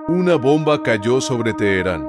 Una bomba cayó sobre Teherán,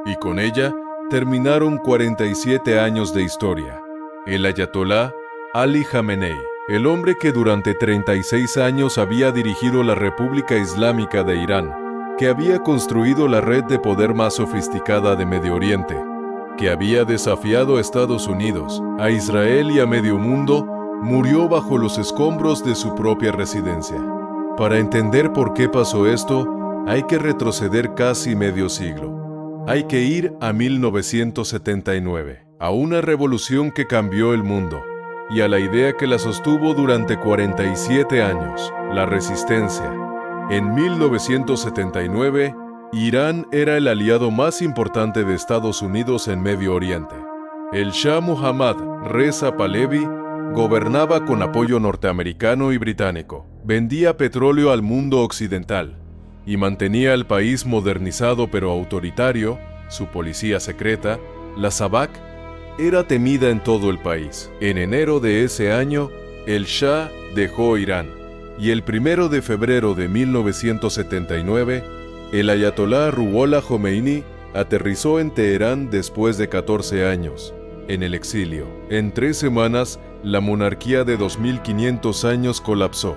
y con ella terminaron 47 años de historia. El ayatolá Ali Jamenei, el hombre que durante 36 años había dirigido la República Islámica de Irán, que había construido la red de poder más sofisticada de Medio Oriente, que había desafiado a Estados Unidos, a Israel y a medio mundo, murió bajo los escombros de su propia residencia. Para entender por qué pasó esto, hay que retroceder casi medio siglo. Hay que ir a 1979, a una revolución que cambió el mundo, y a la idea que la sostuvo durante 47 años, la resistencia. En 1979, Irán era el aliado más importante de Estados Unidos en Medio Oriente. El Shah Mohammad Reza Pahlavi gobernaba con apoyo norteamericano y británico, vendía petróleo al mundo occidental y mantenía al país modernizado pero autoritario. Su policía secreta, la Sabak, era temida en todo el país. En enero de ese año, el Shah dejó Irán, y el 1 de febrero de 1979, el ayatolá Ruhollah Jomeini aterrizó en Teherán después de 14 años, en el exilio. En 3 semanas, la monarquía de 2500 años colapsó.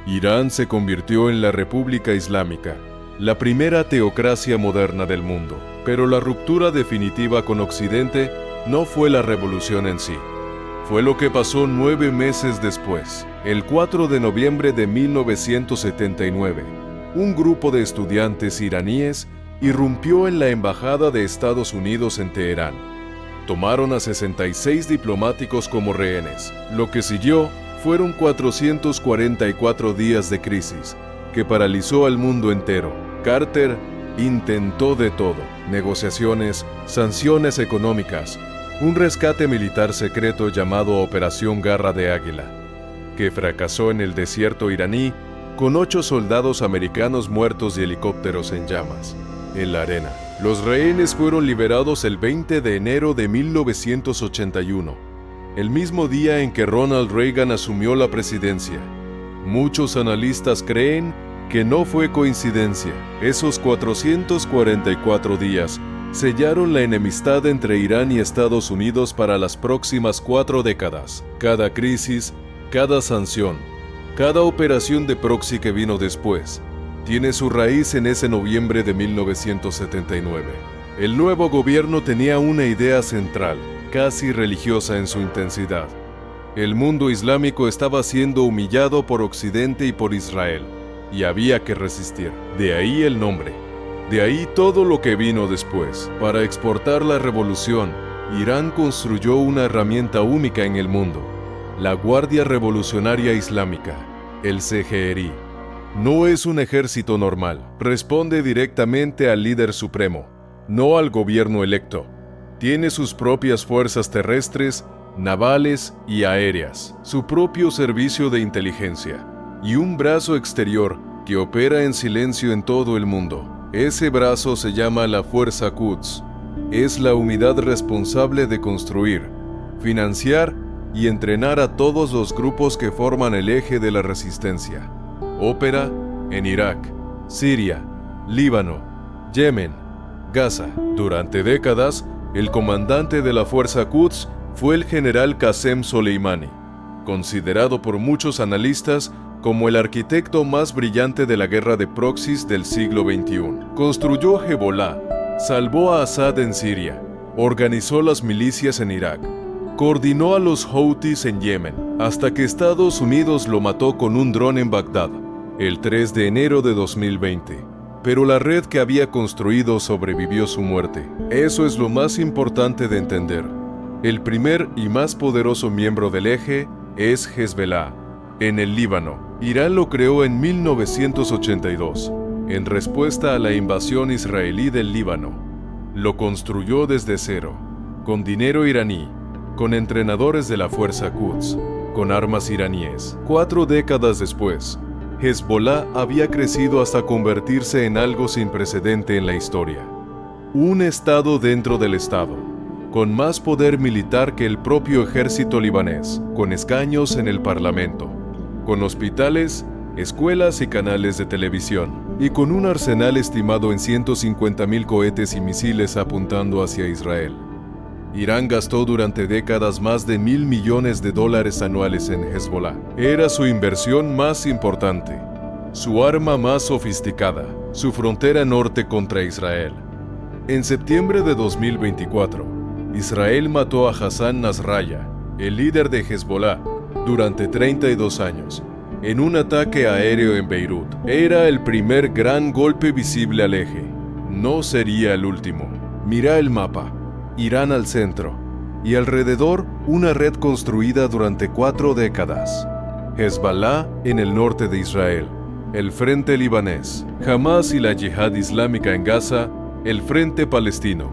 Irán se convirtió en la República Islámica, la primera teocracia moderna del mundo. Pero la ruptura definitiva con Occidente no fue la revolución en sí. Fue lo que pasó 9 meses después. El 4 de noviembre de 1979, un grupo de estudiantes iraníes irrumpió en la embajada de Estados Unidos en Teherán. Tomaron a 66 diplomáticos como rehenes. Lo que siguió fueron 444 días de crisis que paralizó al mundo entero. Carter intentó de todo: negociaciones, sanciones económicas, un rescate militar secreto llamado Operación Garra de Águila, que fracasó en el desierto iraní con 8 soldados americanos muertos y helicópteros en llamas. En la arena, los rehenes fueron liberados el 20 de enero de 1981, el mismo día en que Ronald Reagan asumió la presidencia. Muchos analistas creen que no fue coincidencia. Esos 444 días sellaron la enemistad entre Irán y Estados Unidos para las próximas 4 décadas. Cada crisis, cada sanción, cada operación de proxy que vino después, tiene su raíz en ese noviembre de 1979. El nuevo gobierno tenía una idea central, casi religiosa en su intensidad. El mundo islámico estaba siendo humillado por Occidente y por Israel, y había que resistir. De ahí el nombre. De ahí todo lo que vino después. Para exportar la revolución, Irán construyó una herramienta única en el mundo: la Guardia Revolucionaria Islámica, el CGRI. No es un ejército normal. Responde directamente al líder supremo, no al gobierno electo. Tiene sus propias fuerzas terrestres, navales y aéreas, su propio servicio de inteligencia y un brazo exterior que opera en silencio en todo el mundo. Ese brazo se llama la Fuerza Quds. Es la unidad responsable de construir, financiar y entrenar a todos los grupos que forman el eje de la resistencia. Opera en Irak, Siria, Líbano, Yemen, Gaza. Durante décadas, el comandante de la Fuerza Quds fue el general Qasem Soleimani, considerado por muchos analistas como el arquitecto más brillante de la guerra de proxies del siglo XXI. Construyó Hezbollah, salvó a Assad en Siria, organizó las milicias en Irak, coordinó a los Houthis en Yemen, hasta que Estados Unidos lo mató con un dron en Bagdad, el 3 de enero de 2020. Pero la red que había construido sobrevivió su muerte. Eso es lo más importante de entender. El primer y más poderoso miembro del eje es Hezbollah, en el Líbano. Irán lo creó en 1982, en respuesta a la invasión israelí del Líbano. Lo construyó desde cero, con dinero iraní, con entrenadores de la Fuerza Quds, con armas iraníes. 4 décadas después, Hezbollah había crecido hasta convertirse en algo sin precedente en la historia. Un estado dentro del estado, con más poder militar que el propio ejército libanés, con escaños en el parlamento, con hospitales escuelas y canales de televisión, y con un arsenal estimado en 150.000 cohetes y misiles apuntando hacia Israel. Irán gastó durante décadas más de $1.000 millones anuales en Hezbollah. Era su inversión más importante, su arma más sofisticada, su frontera norte contra Israel. En septiembre de 2024, Israel mató a Hassan Nasrallah, el líder de Hezbollah, durante 32 años, en un ataque aéreo en Beirut. Era el primer gran golpe visible al eje. No sería el último. Mira el mapa. Irán al centro, y alrededor una red construida durante 4 décadas. Hezbollah en el norte de Israel, el frente libanés, Hamas y la Yihad Islámica en Gaza, el frente palestino,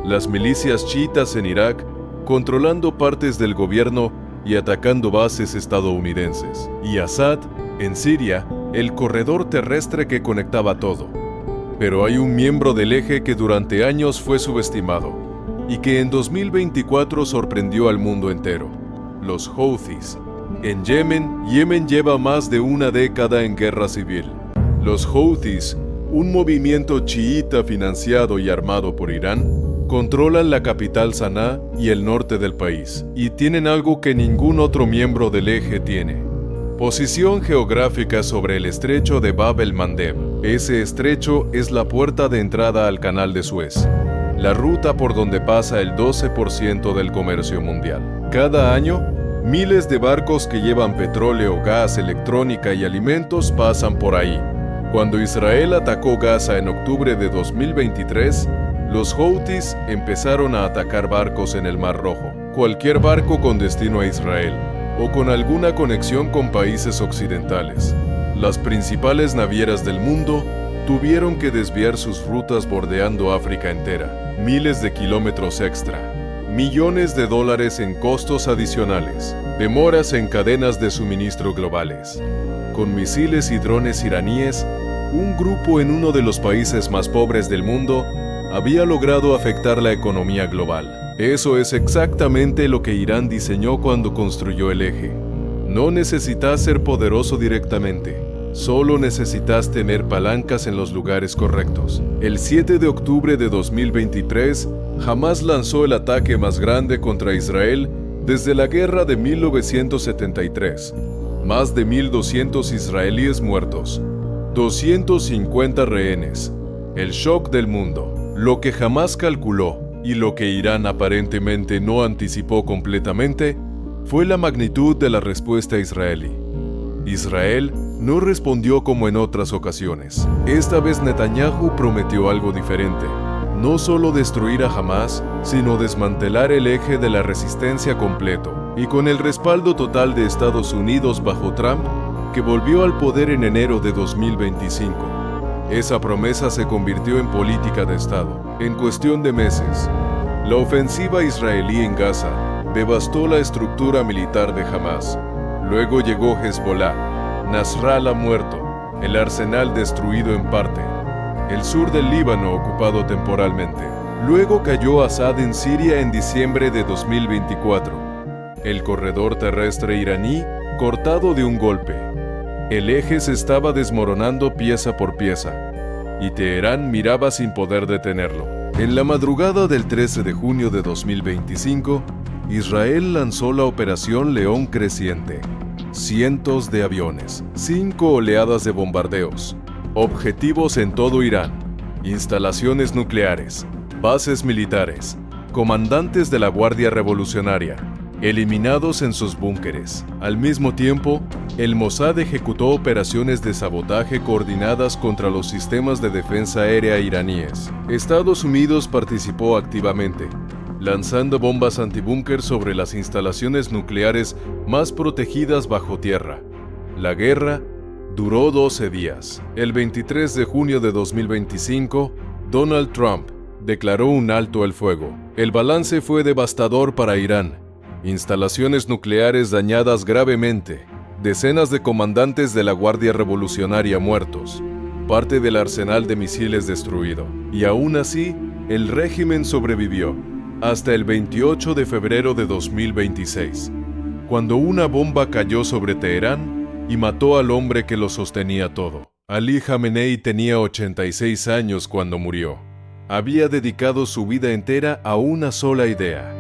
las milicias chiitas en Irak, controlando partes del gobierno y atacando bases estadounidenses, y Assad en Siria, el corredor terrestre que conectaba todo. Pero hay un miembro del eje que durante años fue subestimado, y que en 2024 sorprendió al mundo entero: los Houthis. En Yemen lleva más de una década en guerra civil. Los Houthis, un movimiento chiita financiado y armado por Irán, controlan la capital Sanaa y el norte del país, y tienen algo que ningún otro miembro del eje tiene: posición geográfica sobre el estrecho de Bab el-Mandeb. Ese estrecho es la puerta de entrada al canal de Suez, la ruta por donde pasa el 12% del comercio mundial. Cada año, miles de barcos que llevan petróleo, gas, electrónica y alimentos pasan por ahí. Cuando Israel atacó Gaza en octubre de 2023, los Houthis empezaron a atacar barcos en el Mar Rojo. Cualquier barco con destino a Israel, o con alguna conexión con países occidentales. Las principales navieras del mundo tuvieron que desviar sus rutas bordeando África entera. Miles de kilómetros extra, millones de dólares en costos adicionales, demoras en cadenas de suministro globales. Con misiles y drones iraníes, un grupo en uno de los países más pobres del mundo había logrado afectar la economía global. Eso es exactamente lo que Irán diseñó cuando construyó el eje. No necesitas ser poderoso directamente. Solo necesitas tener palancas en los lugares correctos. El 7 de octubre de 2023, Hamas lanzó el ataque más grande contra Israel desde la guerra de 1973. Más de 1.200 israelíes muertos, 250 rehenes. El shock del mundo. Lo que Hamas calculó y lo que Irán aparentemente no anticipó completamente fue la magnitud de la respuesta israelí. Israel no respondió como en otras ocasiones. Esta vez Netanyahu prometió algo diferente: no solo destruir a Hamas, sino desmantelar el eje de la resistencia completo, y con el respaldo total de Estados Unidos bajo Trump, que volvió al poder en enero de 2025. Esa promesa se convirtió en política de Estado. En cuestión de meses, la ofensiva israelí en Gaza devastó la estructura militar de Hamas. Luego llegó Hezbollah, Nasrallah muerto, el arsenal destruido en parte, el sur del Líbano ocupado temporalmente. Luego cayó Assad en Siria en diciembre de 2024, el corredor terrestre iraní cortado de un golpe. El eje se estaba desmoronando pieza por pieza, y Teherán miraba sin poder detenerlo. En la madrugada del 13 de junio de 2025, Israel lanzó la Operación León Creciente. Cientos de aviones, 5 oleadas de bombardeos, objetivos en todo Irán, instalaciones nucleares, bases militares, comandantes de la Guardia Revolucionaria, eliminados en sus búnkeres. Al mismo tiempo, el Mossad ejecutó operaciones de sabotaje coordinadas contra los sistemas de defensa aérea iraníes. Estados Unidos participó activamente, lanzando bombas antibúnker sobre las instalaciones nucleares más protegidas bajo tierra. La guerra duró 12 días. El 23 de junio de 2025, Donald Trump declaró un alto al fuego. El balance fue devastador para Irán. Instalaciones nucleares dañadas gravemente, decenas de comandantes de la Guardia Revolucionaria muertos, parte del arsenal de misiles destruido. Y aún así, el régimen sobrevivió hasta el 28 de febrero de 2026, cuando una bomba cayó sobre Teherán y mató al hombre que lo sostenía todo. Ali Jamenei tenía 86 años cuando murió. Había dedicado su vida entera a una sola idea: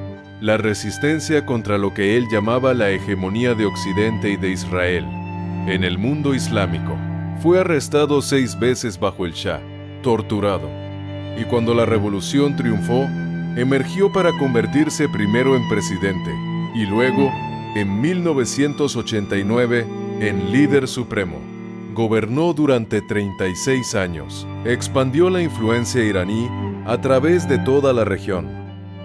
la resistencia contra lo que él llamaba la hegemonía de Occidente y de Israel en el mundo islámico. Fue arrestado 6 veces bajo el Shah, torturado, y cuando la revolución triunfó, emergió para convertirse primero en presidente y luego, en 1989, en líder supremo. Gobernó durante 36 años. Expandió la influencia iraní a través de toda la región.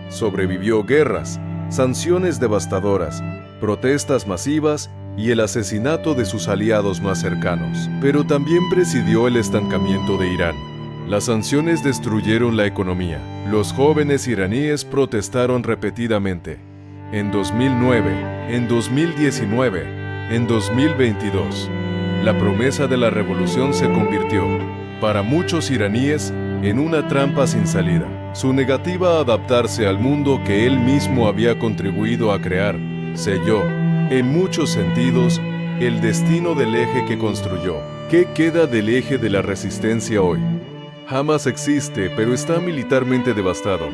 Sobrevivió guerras, sanciones devastadoras, protestas masivas y el asesinato de sus aliados más cercanos. Pero también presidió el estancamiento de Irán. Las sanciones destruyeron la economía. Los jóvenes iraníes protestaron repetidamente. En 2009, en 2019, en 2022, la promesa de la revolución se convirtió, para muchos iraníes, en una trampa sin salida. Su negativa a adaptarse al mundo que él mismo había contribuido a crear selló, en muchos sentidos, el destino del eje que construyó. ¿Qué queda del eje de la resistencia hoy? Hamas existe, pero está militarmente devastado.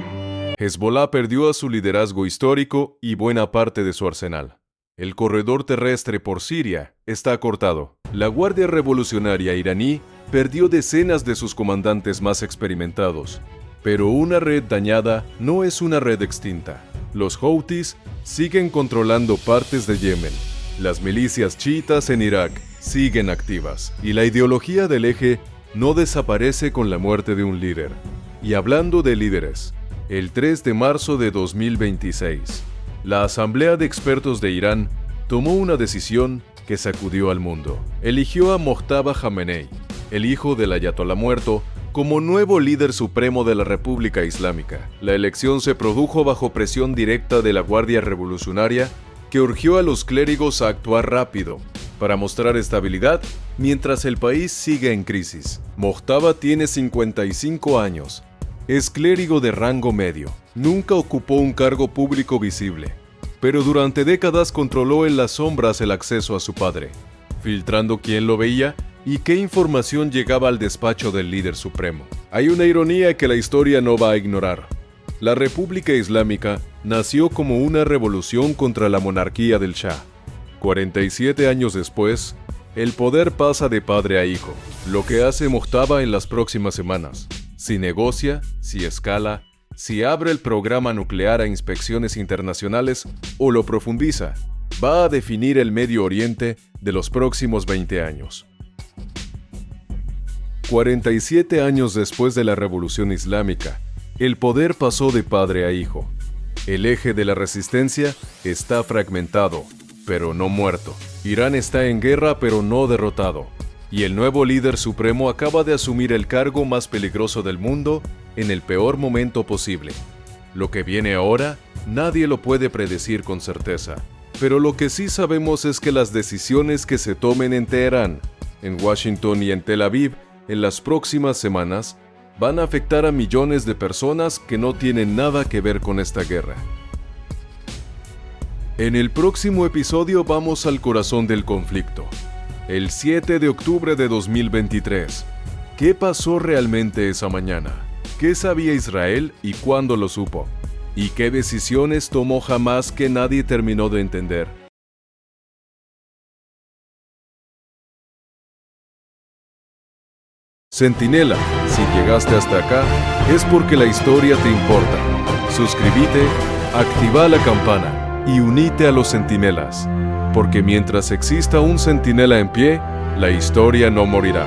Hezbollah perdió a su liderazgo histórico y buena parte de su arsenal. El corredor terrestre por Siria está cortado. La Guardia Revolucionaria iraní perdió decenas de sus comandantes más experimentados. Pero una red dañada no es una red extinta. Los Houthis siguen controlando partes de Yemen. Las milicias chiitas en Irak siguen activas. Y la ideología del eje no desaparece con la muerte de un líder. Y hablando de líderes, el 3 de marzo de 2026, la Asamblea de Expertos de Irán tomó una decisión que sacudió al mundo. Eligió a Mojtaba Jamenei, el hijo del ayatolá muerto, como nuevo líder supremo de la República Islámica. La elección se produjo bajo presión directa de la Guardia Revolucionaria, que urgió a los clérigos a actuar rápido para mostrar estabilidad mientras el país sigue en crisis. Mojtaba tiene 55 años. Es clérigo de rango medio. Nunca ocupó un cargo público visible, pero durante décadas controló en las sombras el acceso a su padre, filtrando quién lo veía y qué información llegaba al despacho del líder supremo. Hay una ironía que la historia no va a ignorar. La República Islámica nació como una revolución contra la monarquía del Shah. 47 años después, el poder pasa de padre a hijo, lo que hace Mojtaba en las próximas semanas. Si negocia, si escala, si abre el programa nuclear a inspecciones internacionales o lo profundiza, va a definir el Medio Oriente de los próximos 20 años. 47 años después de la Revolución Islámica, el poder pasó de padre a hijo. El eje de la resistencia está fragmentado, pero no muerto. Irán está en guerra, pero no derrotado. Y el nuevo líder supremo acaba de asumir el cargo más peligroso del mundo en el peor momento posible. Lo que viene ahora, nadie lo puede predecir con certeza. Pero lo que sí sabemos es que las decisiones que se tomen en Teherán, en Washington y en Tel Aviv en las próximas semanas van a afectar a millones de personas que no tienen nada que ver con esta guerra. En el próximo episodio vamos al corazón del conflicto. El 7 de octubre de 2023. ¿Qué pasó realmente esa mañana? ¿Qué sabía Israel y cuándo lo supo? ¿Y qué decisiones tomó Hamás que nadie terminó de entender? Centinela, si llegaste hasta acá, es porque la historia te importa. Suscríbete, activa la campana y unite a los centinelas, porque mientras exista un centinela en pie, la historia no morirá.